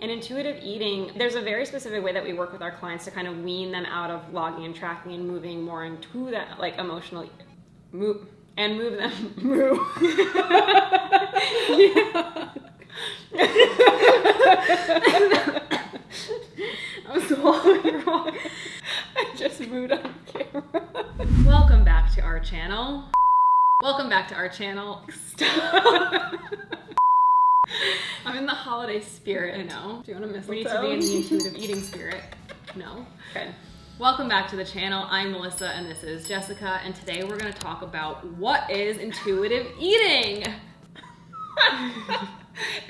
In intuitive eating, there's a very specific way that we work with our clients to kind of wean them out of logging and tracking and moving more into that like emotional move and move them move. I'm swallowing wrong. I just moved on camera. Welcome back to our channel. Welcome back to our channel. Stop. I'm in the holiday spirit. I know. Do you want to mistletoe? We need to be in the intuitive eating spirit. No? Okay. Welcome back to the channel. I'm Melissa and this is Jessica, and today we're going to talk about what is intuitive eating.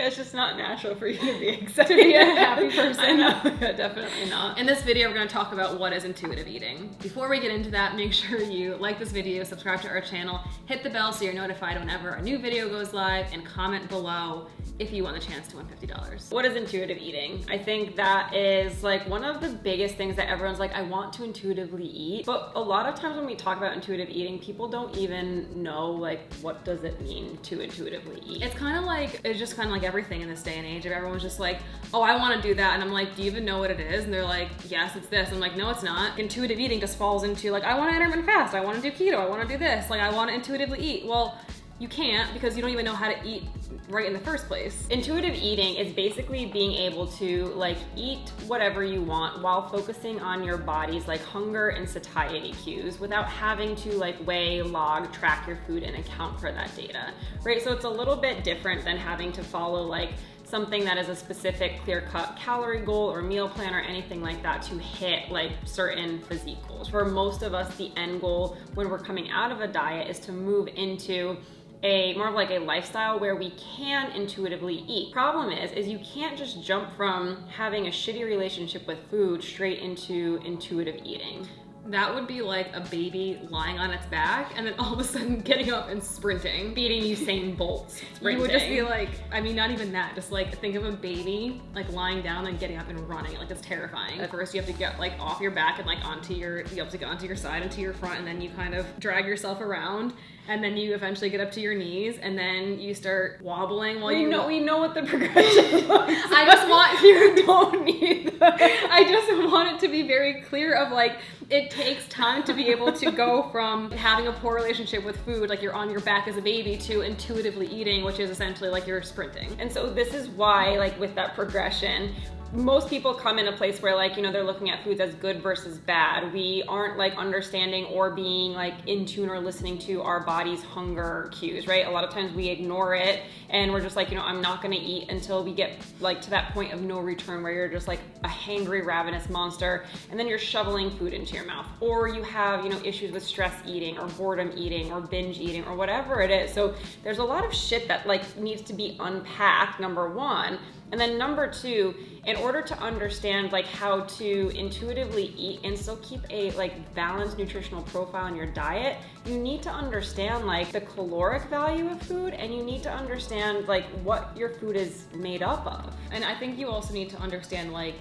It's just not natural for you to be excited. To be a happy person. I know. Yeah, definitely not. In this video, we're going to talk about what is intuitive eating. Before we get into that, make sure you like this video, subscribe to our channel, hit the bell so you're notified whenever a new video goes live, and comment below if you want the chance to win $50. What is intuitive eating? I think that is like one of the biggest things that everyone's like, I want to intuitively eat. But a lot of times when we talk about intuitive eating, people don't even know like what does it mean to intuitively eat. It's kind of like, it's just kind of like everything in this day and age. If everyone's just like, oh, I want to do that. And I'm like, do you even know what it is? And they're like, yes, it's this. I'm like, no, it's not. Intuitive eating just falls into like, I want to intermittent fast. I want to do keto. I want to do this. Like, I want to intuitively eat. Well, you can't because you don't even know how to eat right in the first place. Intuitive eating is basically being able to like eat whatever you want while focusing on your body's like hunger and satiety cues without having to like weigh, log, track your food and account for that data, right? So it's a little bit different than having to follow like something that is a specific clear-cut calorie goal or meal plan or anything like that to hit like certain physique goals. For most of us, the end goal when we're coming out of a diet is to move into a more of like a lifestyle where we can intuitively eat. Problem is you can't just jump from having a shitty relationship with food straight into intuitive eating. That would be like a baby lying on its back and then all of a sudden getting up and sprinting, beating Usain Bolt. You would just be like, I mean, not even that, just like think of a baby like lying down and getting up and running. Like that's terrifying. At first you have to get like off your back and like you have to get onto your side and to your front, and then you kind of drag yourself around, and then you eventually get up to your knees, and then you start wobbling while we know what the progression looks. I just want you don't need that. I just want it to be very clear of like, it takes time to be able to go from having a poor relationship with food, like you're on your back as a baby, to intuitively eating, which is essentially like you're sprinting. And so this is why, like with that progression, most people come in a place where like, you know, they're looking at foods as good versus bad. We aren't like understanding or being like in tune or listening to our body's hunger cues, right? A lot of times we ignore it and we're just like, you know, I'm not gonna eat until we get like to that point of no return where you're just like a hangry, ravenous monster, and then you're shoveling food into your mouth. Or you have, you know, issues with stress eating or boredom eating or binge eating or whatever it is. So there's a lot of shit that like needs to be unpacked, number one. And then number two, in order to understand like how to intuitively eat and still keep a like balanced nutritional profile in your diet, you need to understand like the caloric value of food, and you need to understand like what your food is made up of. And I think you also need to understand like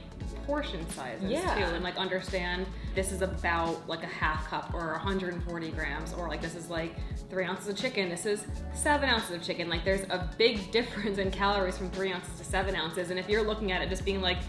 portion sizes too, and like understand this is about like a half cup or 140 grams, or like this is like 3 ounces of chicken, this is 7 ounces of chicken. Like there's a big difference in calories from 3 ounces to 7 ounces. And if you're looking at it just being like,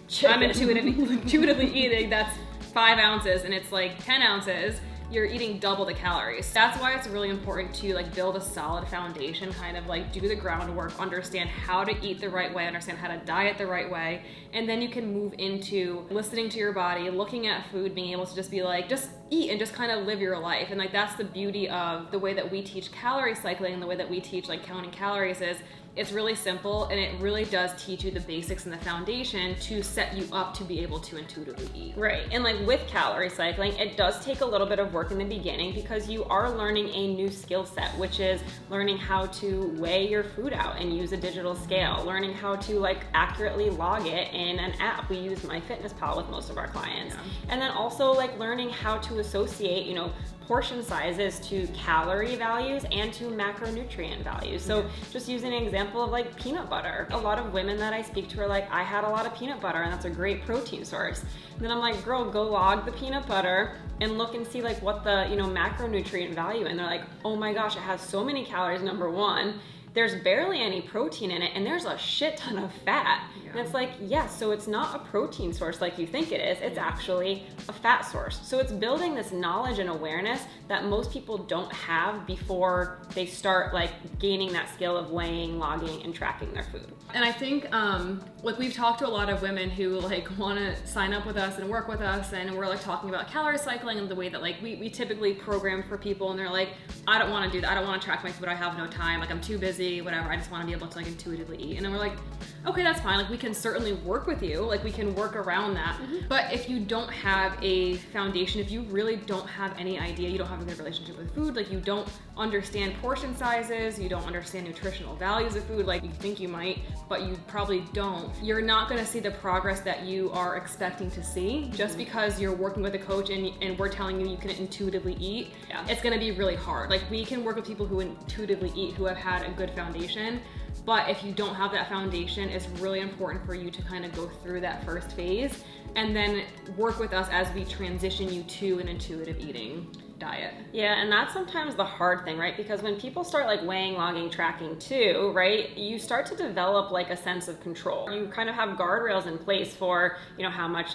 chicken. I'm intuitively eating, that's 5 ounces, and it's like 10 ounces, you're eating double the calories. That's why it's really important to like build a solid foundation, kind of like do the groundwork, understand how to eat the right way, understand how to diet the right way, and then you can move into listening to your body, looking at food, being able to just be like, just eat and just kind of live your life. And like that's the beauty of the way that we teach calorie cycling and the way that we teach like counting calories is it's really simple, and it really does teach you the basics and the foundation to set you up to be able to intuitively eat. Right, and like with calorie cycling, it does take a little bit of work in the beginning because you are learning a new skill set, which is learning how to weigh your food out and use a digital scale, learning how to like accurately log it in an app. We use MyFitnessPal with most of our clients. And then also like learning how to associate, you know, portion sizes to calorie values and to macronutrient values. So just using an example of like peanut butter. A lot of women that I speak to are like, I had a lot of peanut butter and that's a great protein source. And then I'm like, girl, go log the peanut butter and look and see like what the, you know, macronutrient value. And they're like, oh my gosh, it has so many calories, number one. There's barely any protein in it, and there's a shit ton of fat. Yeah. And it's like, yes, so it's not a protein source like you think it is. It's actually a fat source. So it's building this knowledge and awareness that most people don't have before they start like gaining that skill of weighing, logging, and tracking their food. And I think, like we've talked to a lot of women who like want to sign up with us and work with us, and we're like talking about calorie cycling and the way that like we typically program for people, and they're like, I don't want to do that. I don't want to track my food. I have no time. Like I'm too busy, whatever. I just want to be able to like intuitively eat. And then we're like, okay, that's fine. Like we can certainly work with you. Like we can work around that. But if you don't have a foundation, if you really don't have any idea, you don't have a good relationship with food, like you don't understand portion sizes, you don't understand nutritional values of food, like you think you might, but you probably don't, you're not going to see the progress that you are expecting to see just because you're working with a coach and we're telling you you can intuitively eat. It's going to be really hard. Like we can work with people who intuitively eat, who have had a good foundation. But if you don't have that foundation, it's really important for you to kind of go through that first phase and then work with us as we transition you to an intuitive eating diet. Yeah, and that's sometimes the hard thing, right? Because when people start like weighing, logging, tracking too, right, you start to develop like a sense of control. You kind of have guardrails in place for, you know, how many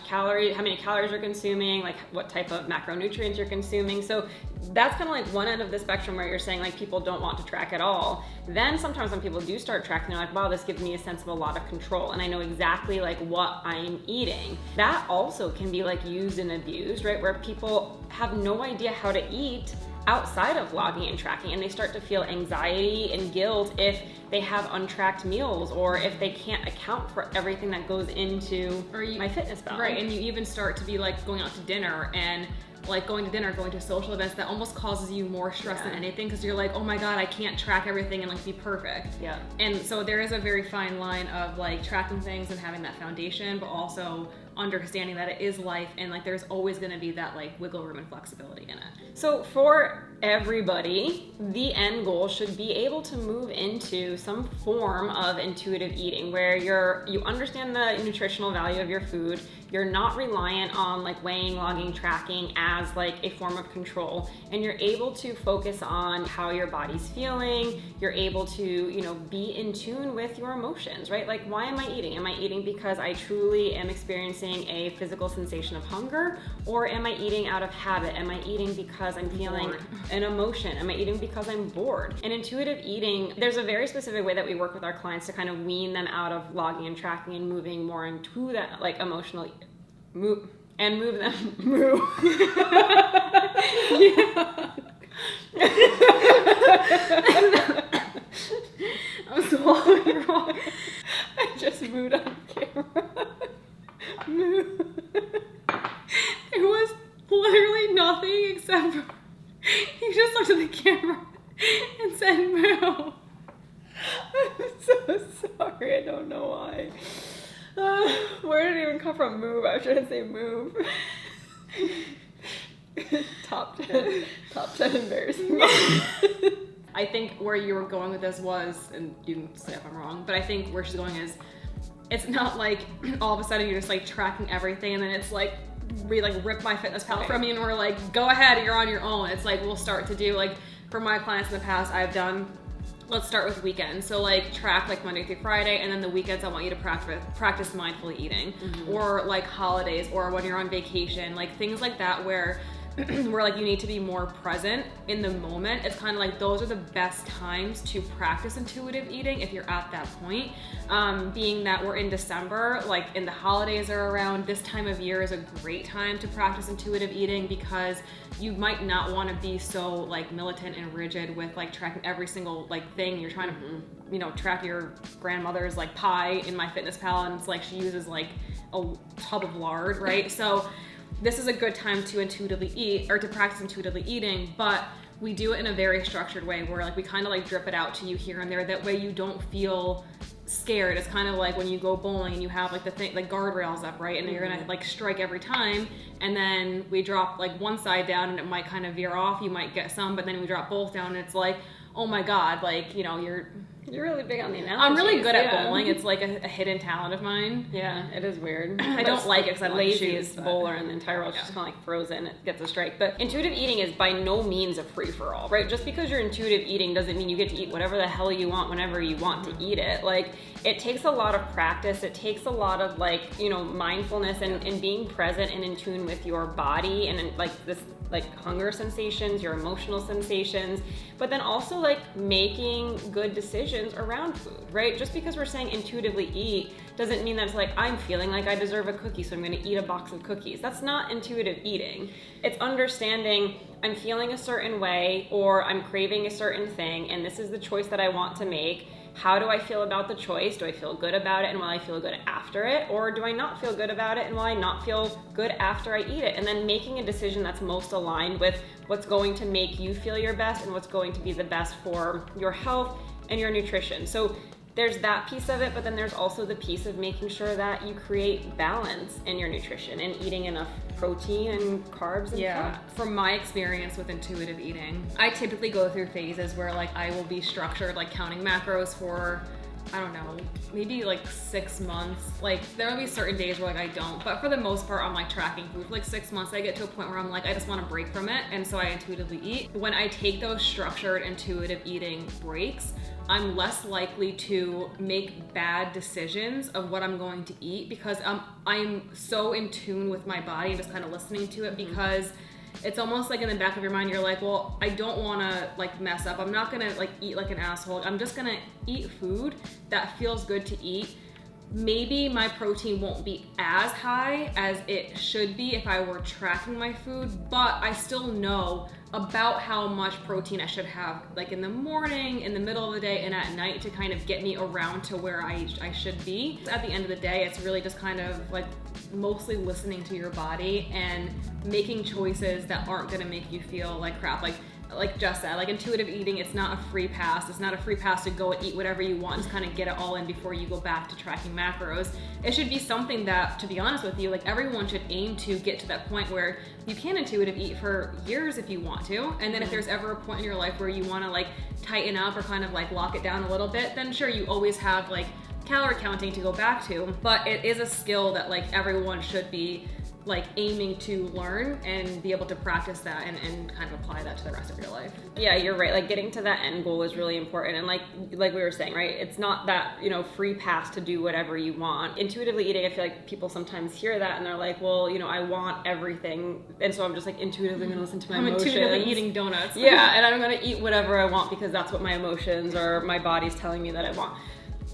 calories you're consuming, like what type of macronutrients you're consuming. So that's kind of like one end of the spectrum where you're saying like people don't want to track at all. Then sometimes when people do start tracking, they're like, wow, this gives me a sense of a lot of control and I know exactly like what I'm eating. That also can be like used and abused, right? Where people have no idea how to eat outside of logging and tracking, and they start to feel anxiety and guilt if they have untracked meals or if they can't account for everything that goes into MyFitnessPal. Right, and you even start to be like going out to dinner and like going to social events that almost causes you more stress than anything because you're like, oh my god, I can't track everything and like be perfect. And so there is a very fine line of like tracking things and having that foundation, but also understanding that it is life and like there's always going to be that like wiggle room and flexibility in it. So for everybody, the end goal should be able to move into some form of intuitive eating where you understand the nutritional value of your food, you're not reliant on like weighing, logging, tracking as like a form of control, and you're able to focus on how your body's feeling, you're able to, you know, be in tune with your emotions, right? Like, why am I eating? Am I eating because I truly am experiencing a physical sensation of hunger, or am I eating out of habit? Am I eating because I'm feeling an emotion? Am I eating because I'm bored? And intuitive eating, there's a very specific way that we work with our clients to kind of wean them out of logging and tracking and moving more into that like emotional move them. I'm swallowing wrong. I just moved on camera. Moo. There was literally nothing except for you just looked at the camera and said moo. I'm so sorry. I don't know why. Where did it even come from? Move. I was trying to say move. Top 10 embarrassing. I think where you were going with this was, and you can say if I'm wrong, but I think where she's going is, it's not like all of a sudden you're just like tracking everything and then it's like we like rip MyFitnessPal from you and we're like, go ahead, you're on your own. It's like we'll start to do, like for my clients in the past, I've done, let's start with weekends. So like track like Monday through Friday, and then the weekends I want you to practice mindful eating, or like holidays, or when you're on vacation, like things like that where like you need to be more present in the moment. It's kind of like those are the best times to practice intuitive eating if you're at that point. Being that we're in December, like and the holidays are around, this time of year is a great time to practice intuitive eating because you might not want to be so like militant and rigid with like tracking every single like thing. You're trying to, you know, track your grandmother's like pie in MyFitnessPal and it's like she uses like a tub of lard, right? So this is a good time to intuitively eat or to practice intuitively eating, but we do it in a very structured way where like we kind of like drip it out to you here and there. That way you don't feel scared. It's kind of like when you go bowling and you have like the thing, like guardrails up, right? And you're gonna like strike every time, and then we drop like one side down and it might kind of veer off. You might get some, but then we drop both down and it's like, oh my God, like, you know, You're really big on the analogies. I'm really good at bowling. It's like a hidden talent of mine. Yeah, it is weird. I don't like it because I don't like shoes. Laziest bowler in the entire world. She's kind of like frozen. It gets a strike. But intuitive eating is by no means a free-for-all, right? Just because you're intuitive eating doesn't mean you get to eat whatever the hell you want whenever you want to eat it. Like, it takes a lot of practice. It takes a lot of like, you know, mindfulness and being present and in tune with your body and like this like hunger sensations, your emotional sensations, but then also like making good decisions around food, right? Just because we're saying intuitively eat doesn't mean that it's like, I'm feeling like I deserve a cookie, so I'm gonna eat a box of cookies. That's not intuitive eating. It's understanding I'm feeling a certain way or I'm craving a certain thing and this is the choice that I want to make. How do I feel about the choice? Do I feel good about it and will I feel good after it? Or do I not feel good about it and will I not feel good after I eat it? And then making a decision that's most aligned with what's going to make you feel your best and what's going to be the best for your health and your nutrition. So there's that piece of it, but then there's also the piece of making sure that you create balance in your nutrition and eating enough protein and carbs and fat. From my experience with intuitive eating, I typically go through phases where like I will be structured, like counting macros for, I don't know, maybe like 6 months. Like there will be certain days where like I don't, but for the most part I'm like tracking food for like 6 months. I get to a point where I'm like, I just want to break from it. And so I intuitively eat. When I take those structured intuitive eating breaks, I'm less likely to make bad decisions of what I'm going to eat because I'm so in tune with my body and just kind of listening to it because it's almost like in the back of your mind, you're like, well, I don't want to like mess up. I'm not going to like eat like an asshole. I'm just going to eat food that feels good to eat. Maybe my protein won't be as high as it should be if I were tracking my food, but I still know about how much protein I should have like in the morning, in the middle of the day, and at night to kind of get me around to where I should be. At the end of the day, it's really just kind of like mostly listening to your body and making choices that aren't gonna make you feel like crap. Like Jess said, like intuitive eating, it's not a free pass. It's not a free pass to go and eat whatever you want, just kind of get it all in before you go back to tracking macros. It should be something that, to be honest with you, like everyone should aim to get to that point where you can intuitive eat for years if you want to. And then if there's ever a point in your life where you want to like tighten up or kind of like lock it down a little bit, then sure, you always have like calorie counting to go back to. But it is a skill that like everyone should be like aiming to learn and be able to practice that and kind of apply that to the rest of your life. Yeah, you're right. Like getting to that end goal is really important. And like we were saying, right? It's not that, you know, free pass to do whatever you want. Intuitively eating, I feel like people sometimes hear that and they're like, well, you know, I want everything. And so I'm just like intuitively going to listen to my emotions. I'm intuitively eating donuts. Yeah, and I'm going to eat whatever I want because that's what my emotions or my body's telling me that I want.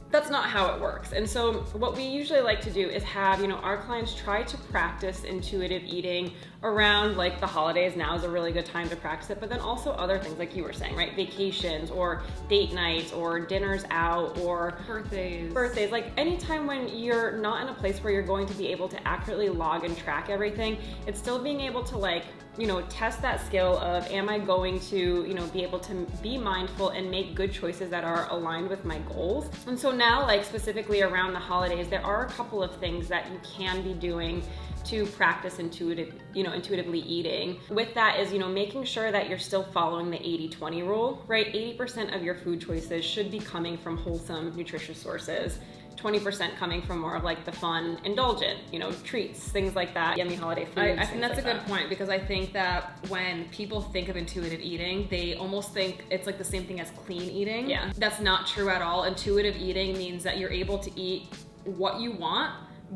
That's not how it works. And so what we usually like to do is have, you know, our clients try to practice intuitive eating around like the holidays. Now is a really good time to practice it, but then also other things like you were saying, right? Vacations or date nights or dinners out or birthdays. Like anytime when you're not in a place where you're going to be able to accurately log and track everything, it's still being able to like, you know, test that skill of, am I going to, you know, be able to be mindful and make good choices that are aligned with my goals? And so now, like specifically around the holidays, there are a couple of things that you can be doing to practice intuitively eating. With that is, you know, making sure that you're still following the 80-20 rule, right? 80% of your food choices should be coming from wholesome, nutritious sources. 20% coming from more of like the fun, indulgent, you know, treats, things like that, yummy holiday foods. I think that's like a good point because I think that when people think of intuitive eating, they almost think it's like the same thing as clean eating. Yeah. That's not true at all. Intuitive eating means that you're able to eat what you want,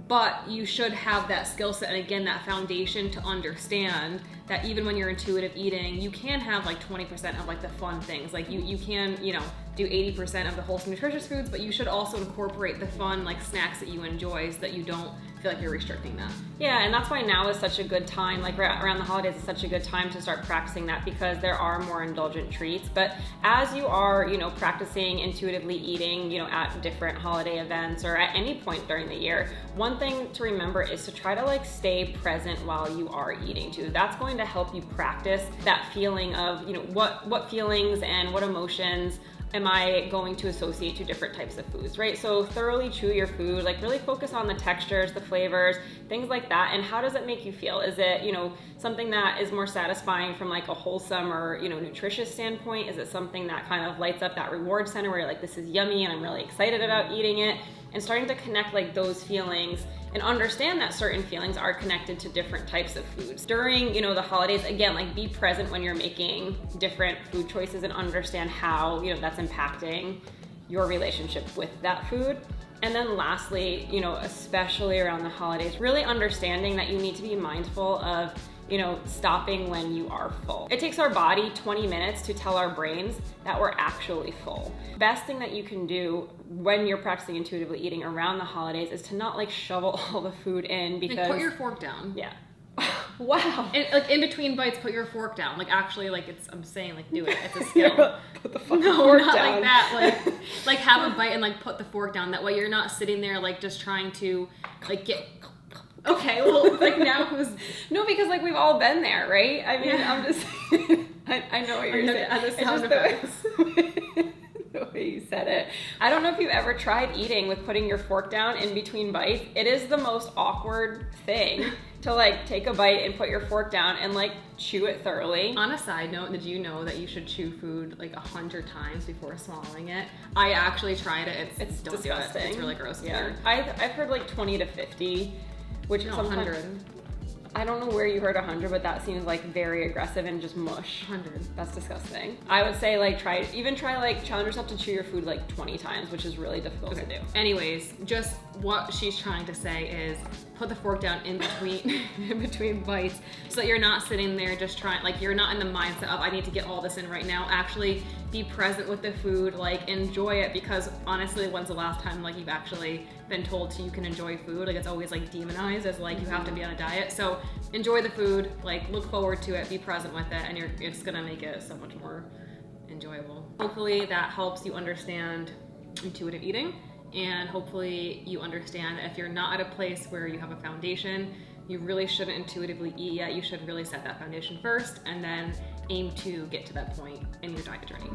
but you should have that skill set and again that foundation to understand that even when you're intuitive eating, you can have like 20% of like the fun things. Like you can, you know, do 80% of the wholesome nutritious foods, but you should also incorporate the fun like snacks that you enjoy so that you don't feel like you're restricting that. Yeah, and that's why now is such a good time, like around the holidays is such a good time to start practicing that because there are more indulgent treats. But as you are, you know, practicing intuitively eating, you know, at different holiday events or at any point during the year, one thing to remember is to try to like stay present while you are eating too. That's going to help you practice that feeling of, you know, what feelings and what emotions am I going to associate to different types of foods, right? So thoroughly chew your food, like really focus on the textures, the flavors, things like that. And how does it make you feel? Is it, you know, something that is more satisfying from like a wholesome or, you know, nutritious standpoint? Is it something that kind of lights up that reward center where you're like, this is yummy and I'm really excited about eating it? And starting to connect like those feelings and understand that certain feelings are connected to different types of foods. During, you know, the holidays, again, like be present when you're making different food choices and understand how, you know, that's impacting your relationship with that food. And then lastly, you know, especially around the holidays, really understanding that you need to be mindful of, you know, stopping when you are full. It takes our body 20 minutes to tell our brains that we're actually full. Best thing that you can do when you're practicing intuitively eating around the holidays is to not like shovel all the food in, because like put your fork down. Yeah. Wow. And like in between bites, put your fork down. Like actually, like I'm saying, like do it. It's a skill. Put the fucking no, fork not down. like that. Like have a bite and like put the fork down. That way you're not sitting there like just trying to like get. Okay, well, like now who's... No, because like we've all been there, right? I mean, yeah. I'm just... I know what you're saying. The sound effects. The way you said it. I don't know if you've ever tried eating with putting your fork down in between bites. It is the most awkward thing to like take a bite and put your fork down and like chew it thoroughly. On a side note, did you know that you should chew food like 100 times before swallowing it? I actually tried it. It's don't disgusting. Do it. It's really gross. Yeah. I've heard like 20 to 50. Which no, sometimes, 100. I don't know where you heard 100, but that seems like very aggressive and just mush. 100. That's disgusting. I would say like try like challenge yourself to chew your food like 20 times, which is really difficult to do. Anyways, just what she's trying to say is put the fork down in between in between bites, so that you're not sitting there just trying, like you're not in the mindset of I need to get all this in right now. Actually be present with the food, like enjoy it, because honestly, when's the last time like you've actually been told to you can enjoy food? Like it's always like demonized as like you have to be on a diet. So enjoy the food, like look forward to it, be present with it, and it's gonna make it so much more enjoyable. Hopefully that helps you understand intuitive eating, and hopefully you understand that if you're not at a place where you have a foundation, you really shouldn't intuitively eat yet. You should really set that foundation first and then aim to get to that point in your diet journey.